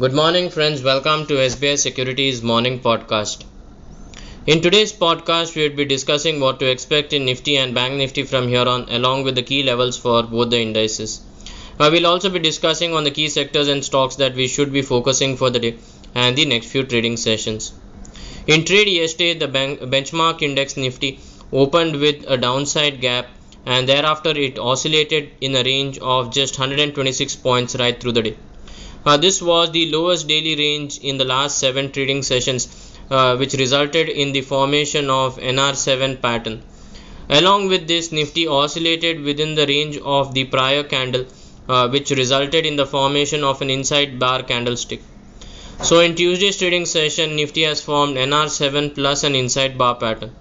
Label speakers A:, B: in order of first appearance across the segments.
A: Good morning, friends. Welcome to SBI Securities Morning Podcast. In today's podcast, we will be discussing what to expect in Nifty and Bank Nifty from here on, along with the key levels for both the indices. We'll also be discussing on the key sectors and stocks that we should be focusing for the day and the next few trading sessions. In trade yesterday, the benchmark index Nifty opened with a downside gap, and thereafter it oscillated in a range of just 126 points right through the day. This was the lowest daily range in the last 7 trading sessions, which resulted in the formation of NR7 pattern. Along with this, Nifty oscillated within the range of the prior candle, which resulted in the formation of an inside bar candlestick. So in Tuesday's trading session, Nifty has formed NR7 plus an inside bar pattern.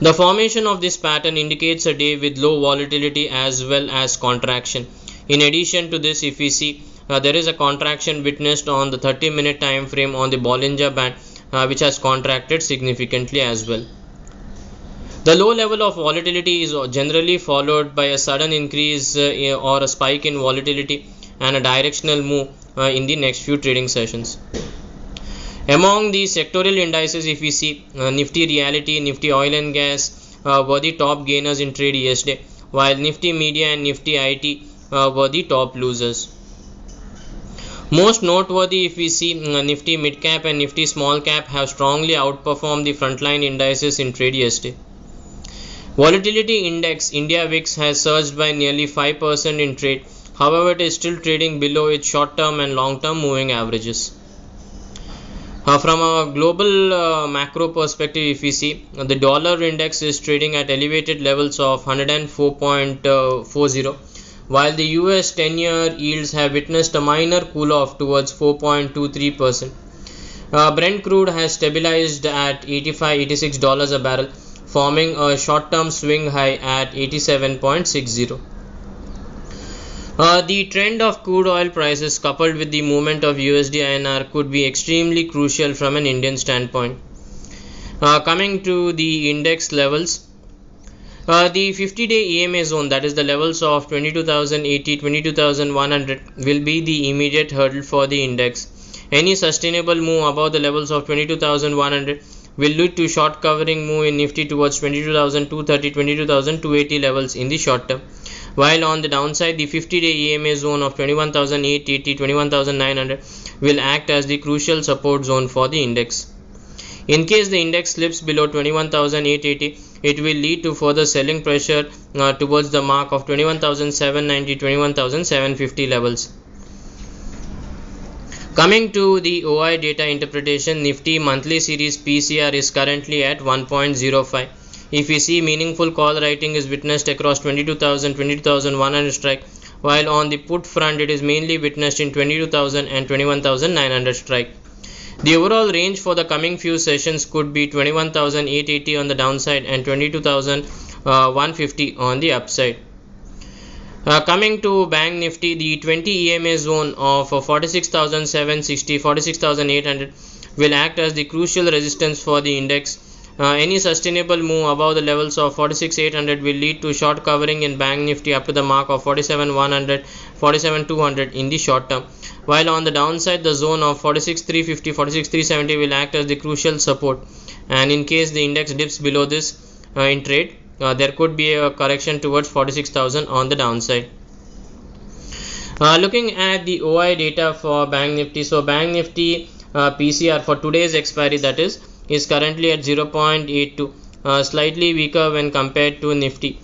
A: The formation of this pattern indicates a day with low volatility as well as contraction. In addition to this, if we see, there is a contraction witnessed on the 30-minute time frame on the Bollinger Band, which has contracted significantly as well. The low level of volatility is generally followed by a sudden increase or a spike in volatility and a directional move in the next few trading sessions. Among the sectoral indices, if we see, Nifty Realty, Nifty Oil and Gas were the top gainers in trade yesterday, while Nifty Media and Nifty IT were the top losers. Most noteworthy, if we see, Nifty Mid Cap and Nifty Small Cap have strongly outperformed the frontline indices in trade yesterday. Volatility index India VIX has surged by nearly 5% in trade. However, it is still trading below its short-term and long-term moving averages. From a global macro perspective, if we see, the dollar index is trading at elevated levels of 104.40, while the US 10-year yields have witnessed a minor cool-off towards 4.23%. Brent crude has stabilized at $86 a barrel, forming a short-term swing high at 87.60. The trend of crude oil prices coupled with the movement of USD INR could be extremely crucial from an Indian standpoint. Coming to the index levels, the 50-day EMA zone, that is the levels of 22,080, 22,100 will be the immediate hurdle for the index. Any sustainable move above the levels of 22,100 will lead to short covering move in Nifty towards 22,230, 22,280 levels in the short term. While on the downside, the 50-day EMA zone of 21,880, 21,900 will act as the crucial support zone for the index. In case the index slips below 21,880, it will lead to further selling pressure towards the mark of 21,790, 21,750 levels. Coming to the OI data interpretation, Nifty monthly series PCR is currently at 1.05. If we see, meaningful call writing is witnessed across 22,000, 22,100 strike, while on the put front it is mainly witnessed in 22,000 and 21,900 strike. The overall range for the coming few sessions could be 21,880 on the downside and 22,150 on the upside. Coming to Bank Nifty, the 20 EMA zone of 46,760, 46,800 will act as the crucial resistance for the index. Any sustainable move above the levels of 46,800 will lead to short covering in Bank Nifty up to the mark of 47,100, 47,200 in the short term. While on the downside, the zone of 46,350, 46,370 will act as the crucial support. And in case the index dips below this in trade, there could be a correction towards 46,000 on the downside. Looking at the OI data for Bank Nifty, so Bank Nifty PCR for today's expiry, that is currently at 0.82, slightly weaker when compared to Nifty.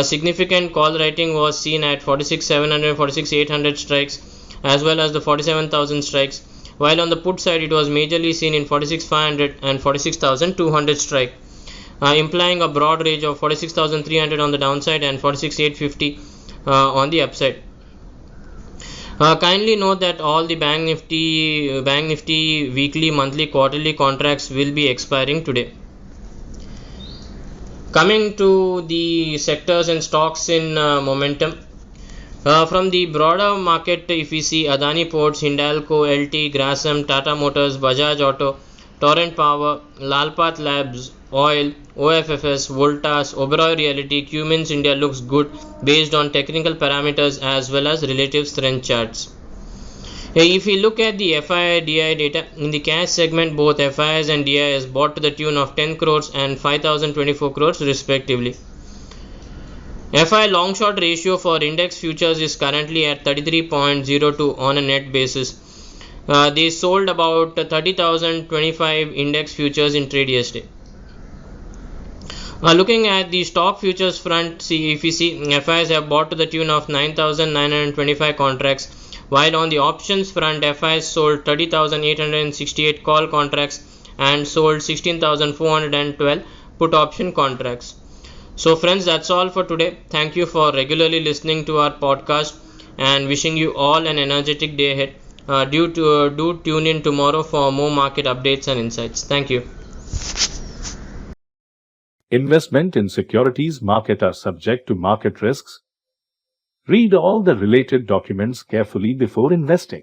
A: Significant call writing was seen at 46,700, 46,800 strikes as well as the 47,000 strikes, while on the put side it was majorly seen in 46,500 and 46,200 strike, implying a broad range of 46,300 on the downside and 46,850 on the upside. Kindly note that all the Bank Nifty weekly, monthly, quarterly contracts will be expiring today. Coming to the sectors and stocks in momentum. From the broader market, if we see Adani Ports, Hindalco, LT, Grasim, Tata Motors, Bajaj Auto, Torrent Power, Lalpath Labs, Oil, OFFS, Voltas, Oberoi Realty, Cummins India looks good based on technical parameters as well as relative strength charts. If we look at the FIDI data, in the cash segment, both FIs and DIs bought to the tune of 10 crores and 5024 crores respectively. FI long short ratio for index futures is currently at 33.02 on a net basis. They sold about 30,025 index futures in trade yesterday. Looking at the stock futures front, if we see FIs have bought to the tune of 9,925 contracts, while on the options front, FIs sold 30,868 call contracts and sold 16,412 put option contracts. So friends, that's all for today. Thank you for regularly listening to our podcast and wishing you all an energetic day ahead. Do tune in tomorrow for more market updates and insights. Thank you.
B: Investment in securities market are subject to market risks. Read all the related documents carefully before investing.